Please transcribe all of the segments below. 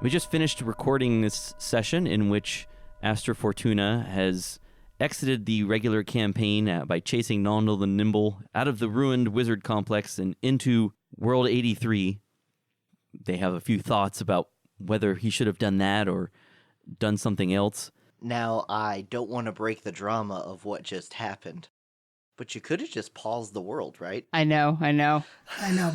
We just finished recording this session in which Aster Fortuna has exited the regular campaign by chasing Nondal the Nimble out of the ruined wizard complex and into World 83. They have a few thoughts about whether he should have done that or done something else. Now, I don't want to break the drama of what just happened, but you could have just paused the world, right? I know. But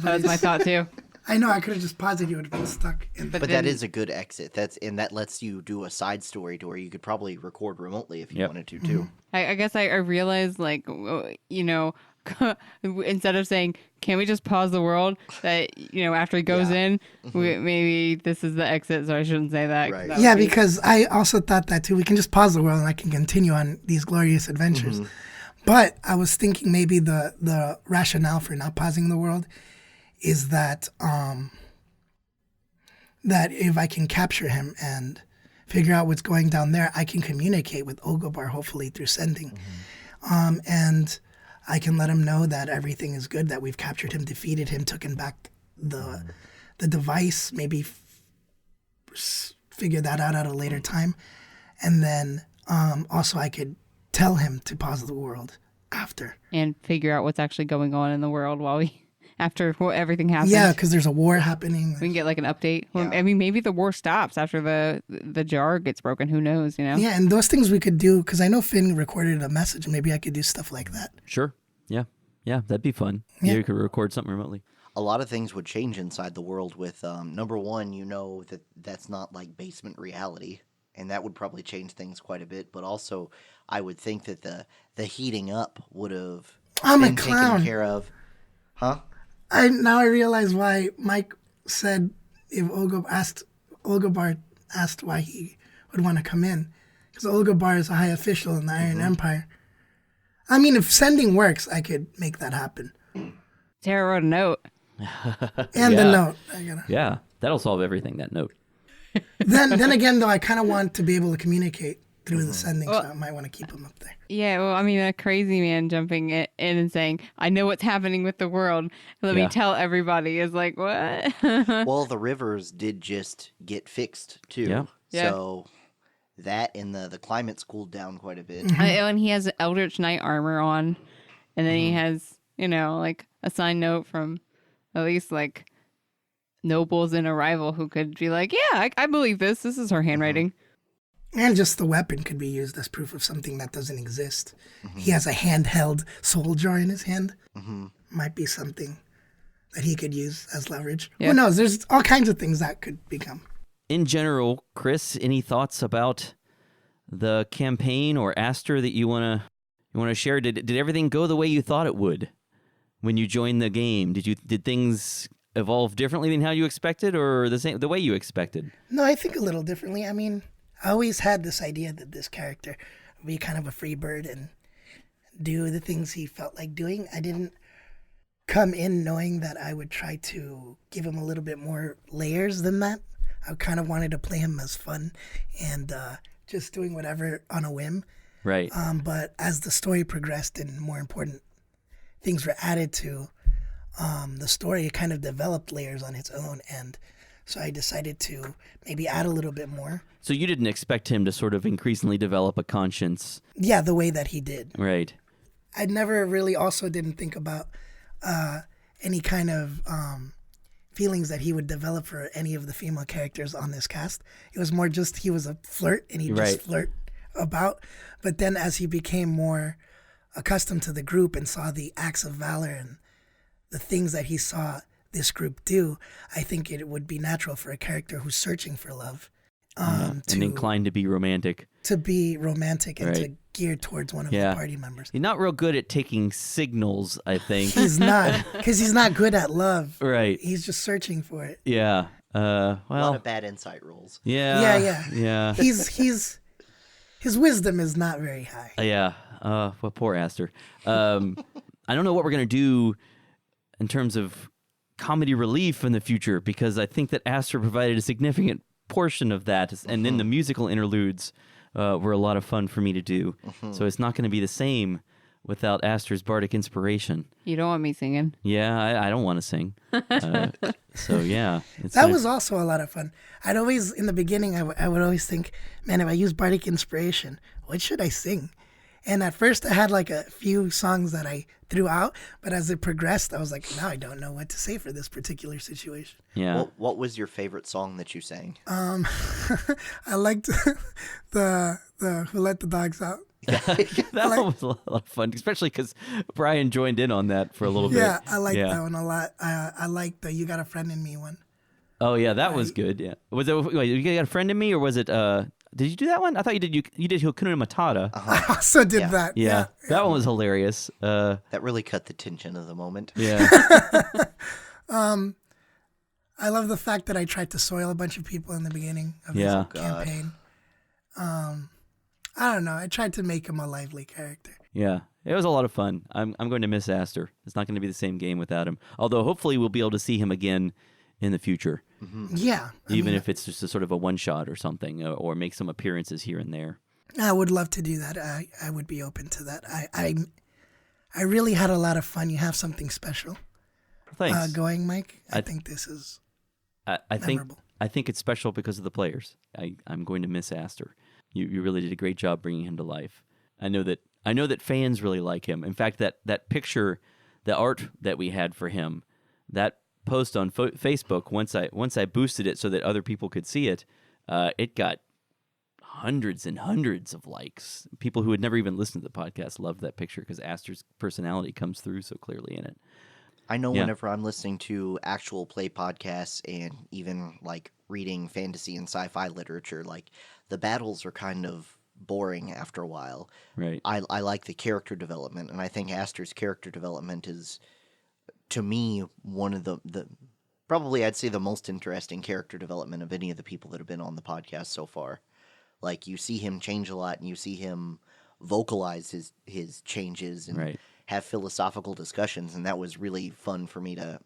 That was my thought too. I know, I could have just paused it. You would have been stuck in But that is a good exit. That lets you do a side story to where you could probably record remotely if you wanted to, too. I guess I realized, like, you know, instead of saying, can we just pause the world, that, you know, after he goes in, maybe this is the exit, so I shouldn't say that. Right. That would Yeah, be... because I also thought that too. We can just pause the world and I can continue on these glorious adventures. But I was thinking maybe the rationale for not pausing the world is that that if I can capture him and figure out what's going down there, I can communicate with Ogobar, hopefully through sending. And I can let him know that everything is good, that we've captured him, defeated him, taken back the device, maybe figure that out at a later time. And then also I could tell him to pause the world after. And figure out what's actually going on in the world while after everything happens. Yeah, because there's a war happening. We can get like an update. Yeah. I mean, maybe the war stops after the jar gets broken. Who knows, you know? Yeah, and those things we could do, because I know Finn recorded a message. Maybe I could do stuff like that. Sure. Yeah, that'd be fun. Yeah. You could record something remotely. A lot of things would change inside the world with, number one, you know that's not like basement reality, and that would probably change things quite a bit. But also, I would think that the heating up would have been taken care of. Huh? Now I realize why Mike said if Ogobar asked why he would want to come in. Because Ogobar is a high official in the Iron Empire. I mean, if sending works, I could make that happen. Tara wrote a note. And the note. Yeah, that'll solve everything, that note. Then again, though, I kind of want to be able to communicate through the sending, so I might want to keep him up there. Yeah, well, I mean, a crazy man jumping in and saying, I know what's happening with the world. Let me tell everybody is like, what? Well, the rivers did just get fixed, too. Yeah. So that and the climate's cooled down quite a bit. And he has Eldritch Knight armor on. And then he has, you know, like a signed note from at least like nobles in Arrival who could be like, yeah, I believe this. This is her handwriting. And just the weapon could be used as proof of something that doesn't exist. He has a handheld soul jar in his hand. Might be something that he could use as leverage. Yeah. Who knows? There's all kinds of things that could become. In general, Chris, any thoughts about the campaign or Aster that you wanna share? Did everything go the way you thought it would when you joined the game? Did things evolve differently than how you expected, or the way you expected? No, I think a little differently. I mean, I always had this idea that this character would be kind of a free bird and do the things he felt like doing. I didn't come in knowing that I would try to give him a little bit more layers than that. I kind of wanted to play him as fun and just doing whatever on a whim. Right. But as the story progressed and more important things were added to the story, it kind of developed layers on its own. And so I decided to maybe add a little bit more. So you didn't expect him to sort of increasingly develop a conscience. Yeah, the way that he did. Right. I never really also didn't think about any kind of feelings that he would develop for any of the female characters on this cast. It was more just he was a flirt and he'd just flirt about. But then as he became more accustomed to the group and saw the acts of valor and the things that he saw this group do, I think it would be natural for a character who's searching for love and inclined to be romantic. To be romantic and to gear towards one of the party members. He's not real good at taking signals, I think. He's not, because he's not good at love. Right. He's just searching for it. Yeah. Well, a lot of bad insight rolls. Yeah. His wisdom is not very high. Yeah. Well, poor Aster. I don't know what we're going to do in terms of comedy relief in the future, because I think that Aster provided a significant portion of that, and then the musical interludes were a lot of fun for me to do. So it's not going to be the same, without Aster's bardic inspiration. You don't want me singing. Yeah, I don't want to sing. So yeah, That was also a lot of fun. I'd always, in the beginning, I would always think, man, if I use bardic inspiration, what should I sing? And at first I had like a few songs that I threw out, but as it progressed, I was like, now I don't know what to say for this particular situation. Yeah. What was your favorite song that you sang? I liked the Who Let the Dogs Out. That one was a lot of fun, especially because Brian joined in on that for a little bit. Yeah, I liked that one a lot. I liked the You Got a Friend in Me one. Oh yeah, that was good. Yeah, was it? Wait, you got a friend in me, or was it? Did you do that one? I thought you did. You did Hakuna Matata. I also did that. Yeah, that one was hilarious. That really cut the tension of the moment. Yeah. I love the fact that I tried to soil a bunch of people in the beginning of this campaign. I don't know. I tried to make him a lively character. Yeah, it was a lot of fun. I'm going to miss Aster. It's not going to be the same game without him. Although hopefully we'll be able to see him again in the future. Mm-hmm. Yeah. Even if it's just a sort of a one-shot or something, or make some appearances here and there. I would love to do that. I would be open to that. I really had a lot of fun. You have something special going, Mike. I think this is memorable. I think it's special because of the players. I'm going to miss Aster. You really did a great job bringing him to life. I know that fans really like him. In fact, that picture, the art that we had for him, that post on Facebook, once I boosted it so that other people could see it, it got hundreds and hundreds of likes. People who had never even listened to the podcast loved that picture because Aster's personality comes through so clearly in it. I know whenever I'm listening to actual play podcasts and even like reading fantasy and sci-fi literature, like the battles are kind of boring after a while. Right. I like the character development, and I think Aster's character development is, to me, one of the probably I'd say the most interesting character development of any of the people that have been on the podcast so far. Like, you see him change a lot, and you see him vocalize his changes and have philosophical discussions, and that was really fun for me to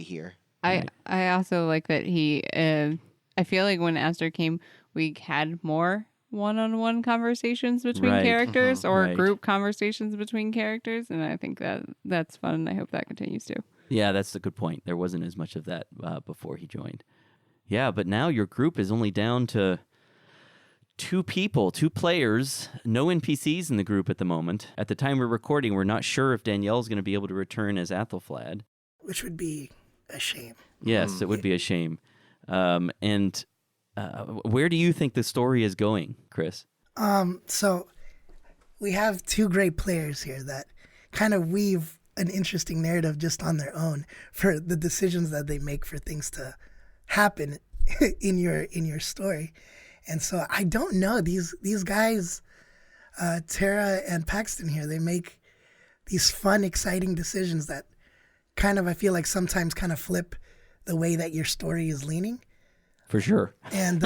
hear. I also like that he. I feel like when Aster came, we had more one-on-one conversations between characters or group conversations between characters, and I think that's fun, and I hope that continues too. Yeah, that's a good point. There wasn't as much of that before he joined. Yeah, but now your group is only down to 2 players, no NPCs in the group at the moment. At the time we're recording, we're not sure if Danielle's going to be able to return as Athelflaed. Which would be a shame. Yes, it would be a shame. And where do you think the story is going, Chris? So we have 2 great players here that kind of weave an interesting narrative just on their own for the decisions that they make for things to happen in your story. And so I don't know, these guys, Tara and Paxton here, they make these fun, exciting decisions that kind of, I feel like sometimes kind of flip the way that your story is leaning. For sure. And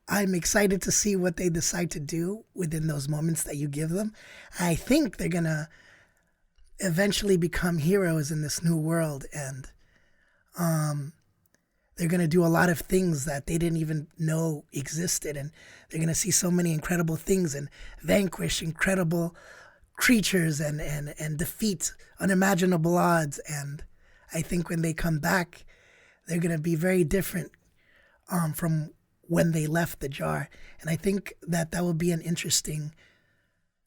I'm excited to see what they decide to do within those moments that you give them. I think they're going to eventually become heroes in this new world, and they're going to do a lot of things that they didn't even know existed, and they're going to see so many incredible things and vanquish incredible creatures and defeat unimaginable odds. And I think when they come back, they're going to be very different from when they left the jar. And I think that will be an interesting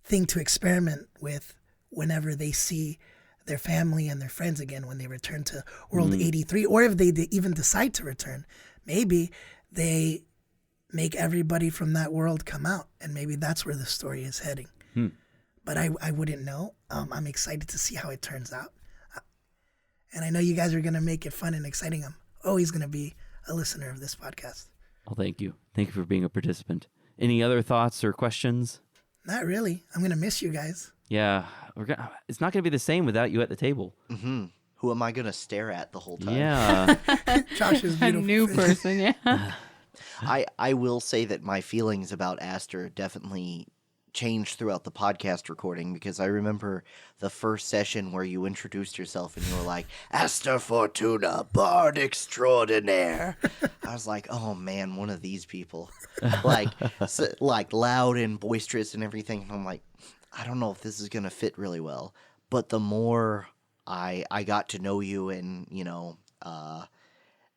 thing to experiment with whenever they see their family and their friends again when they return to World 83, or if they even decide to return. Maybe they make everybody from that world come out, and maybe that's where the story is heading. But I wouldn't know. I'm excited to see how it turns out. And I know you guys are going to make it fun and exciting. I'm always going to be a listener of this podcast. Well, thank you. Thank you for being a participant. Any other thoughts or questions? Not really. I'm going to miss you guys. Yeah, it's not going to be the same without you at the table. Mm-hmm. Who am I going to stare at the whole time? Yeah. Josh is a new person, yeah. I will say that my feelings about Aster definitely changed throughout the podcast recording, because I remember the first session where you introduced yourself and you were like, Aster Fortuna, Bard Extraordinaire. I was like, oh man, one of these people. Like loud and boisterous and everything. And I'm like, I don't know if this is going to fit really well. But the more I got to know you and,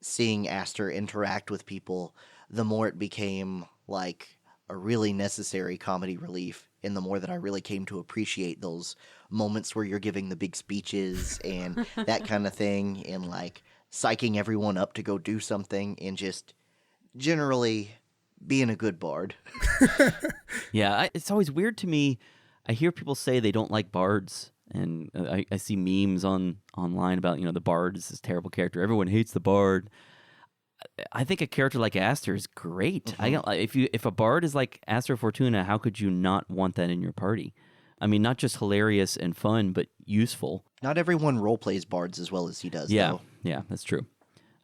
seeing Aster interact with people, the more it became like a really necessary comedy relief, and the more that I really came to appreciate those moments where you're giving the big speeches and that kind of thing, and like psyching everyone up to go do something, and just generally being a good bard. Yeah, it's always weird to me. I hear people say they don't like bards, and I see memes online about, the bard is this terrible character. Everyone hates the bard. I think a character like Aster is great. If a bard is like Aster Fortuna, how could you not want that in your party? I mean, not just hilarious and fun, but useful. Not everyone role plays bards as well as he does, Yeah, though. yeah, that's true.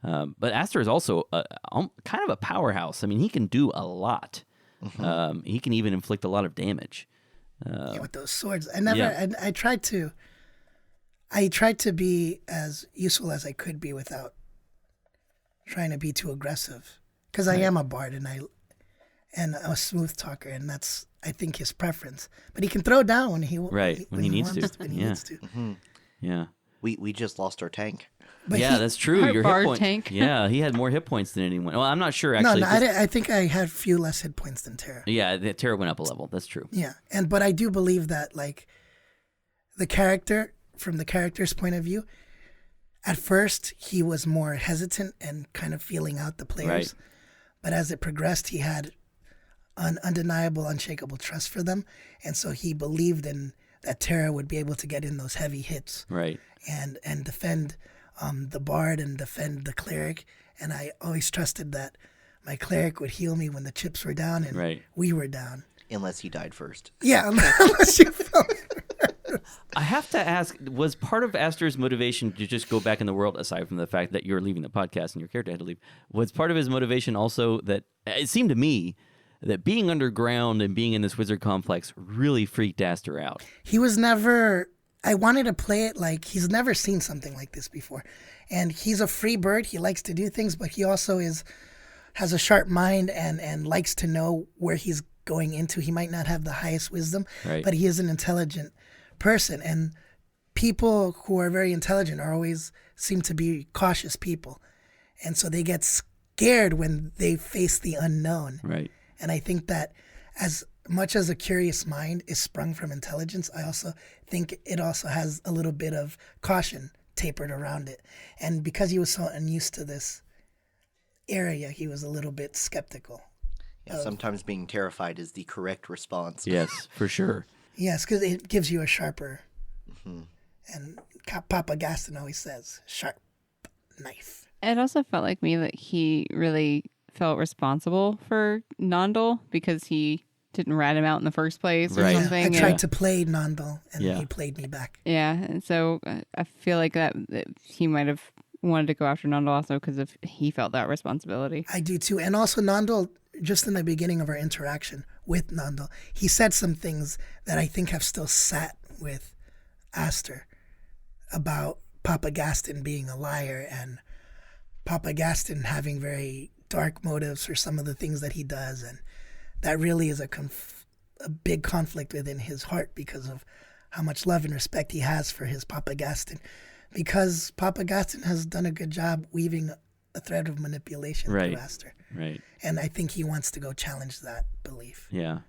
But Aster is also kind of a powerhouse. I mean, he can do a lot. He can even inflict a lot of damage. With those swords. I tried to be as useful as I could be without trying to be too aggressive, because I am a bard and I'm a smooth talker, and that's, I think, his preference. But he can throw down when he needs to. Mm-hmm. Yeah. We just lost our tank. But that's true. Our Your bard hit point. tank. Yeah, he had more hit points than anyone. Well, I'm not sure actually. No, I think I had few less hit points than Terra. Yeah, Terra went up a level. That's true. Yeah, but I do believe that, like, the character, from the character's point of view, at first he was more hesitant and kind of feeling out the players. Right. But as it progressed, he had an undeniable, unshakable trust for them, and so he believed in that Terra would be able to get in those heavy hits, right, and defend the bard and defend the cleric. And I always trusted that my cleric would heal me when the chips were down and we were down. Unless he died first. Yeah, unless you fell. I have to ask, was part of Aster's motivation to just go back in the world, aside from the fact that you're leaving the podcast and your character had to leave, was part of his motivation also that, it seemed to me, that being underground and being in this wizard complex really freaked Aster out? He was never... I wanted to play it like he's never seen something like this before. And he's a free bird. He likes to do things, but he also has a sharp mind and likes to know where he's going into. He might not have the highest wisdom, but he is an intelligent person. And people who are very intelligent always seem to be cautious people. And so they get scared when they face the unknown. Right. And I think that as much as a curious mind is sprung from intelligence, I also think it also has a little bit of caution tapered around it. And because he was so unused to this area, he was a little bit skeptical. Yeah, sometimes being terrified is the correct response. Yes, for sure. Yes, because it gives you a sharper, and Papa Gaston always says, sharp knife. It also felt like me that he really felt responsible for Nondal because he didn't rat him out in the first place or something. I tried to play Nondal, and he played me back. Yeah, and so I feel like that he might have wanted to go after Nondal also because he felt that responsibility. I do too. And also Nondal, just in the beginning of our interaction with Nondal, he said some things that I think have still sat with Aster about Papa Gaston being a liar and Papa Gaston having very dark motives for some of the things that he does. And that really is a big conflict within his heart because of how much love and respect he has for his Papa Gaston. Because Papa Gaston has done a good job weaving a thread of manipulation through Aster. Right. And I think he wants to go challenge that belief. Yeah.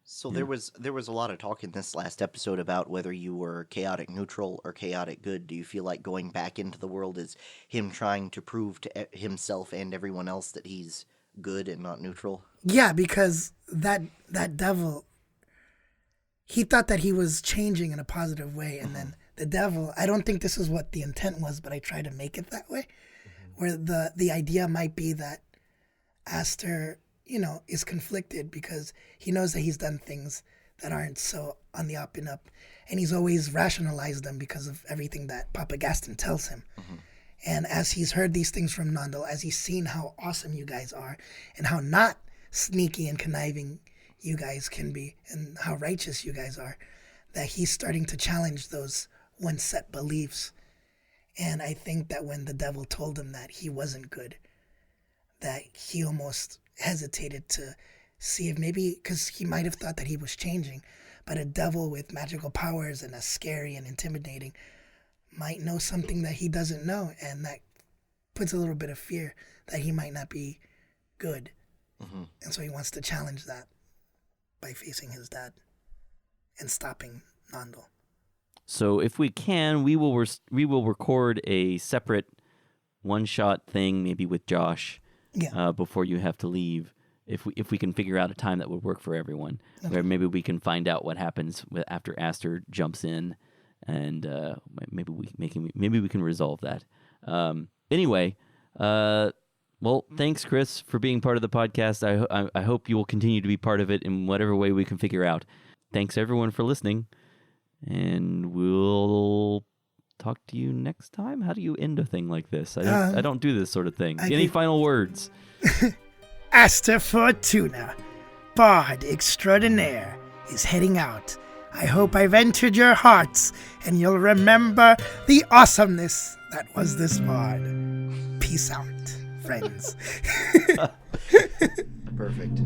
So there was a lot of talk in this last episode about whether you were chaotic neutral or chaotic good. Do you feel like going back into the world is him trying to prove to himself and everyone else that he's good and not neutral? Yeah, because that devil, he thought that he was changing in a positive way, and then the devil, I don't think this is what the intent was, but I try to make it that way, where the idea might be that Aster, is conflicted because he knows that he's done things that aren't so on the up and up, and he's always rationalized them because of everything that Papa Gaston tells him. And as he's heard these things from Nondal, as he's seen how awesome you guys are and how not sneaky and conniving you guys can be and how righteous you guys are, that he's starting to challenge those once set beliefs. And I think that when the devil told him that he wasn't good, that he almost hesitated to see if maybe, because he might have thought that he was changing, but a devil with magical powers and as scary and intimidating might know something that he doesn't know, and that puts a little bit of fear that he might not be good. Mm-hmm. And so he wants to challenge that by facing his dad and stopping Nandel. So if we can, we will record a separate one-shot thing, maybe with Josh, before you have to leave. If we can figure out a time that would work for everyone, where maybe we can find out what happens after Aster jumps in, and maybe we can resolve that. Anyway, well, thanks, Chris, for being part of the podcast. I hope you will continue to be part of it in whatever way we can figure out. Thanks, everyone, for listening, and we'll talk to you next time. How do you end a thing like this? I don't do this sort of thing. Any final words? Aster Fortuna, Bard Extraordinaire, is heading out. I hope I've entered your hearts, and you'll remember the awesomeness that was this bard. Peace out, friends. Perfect.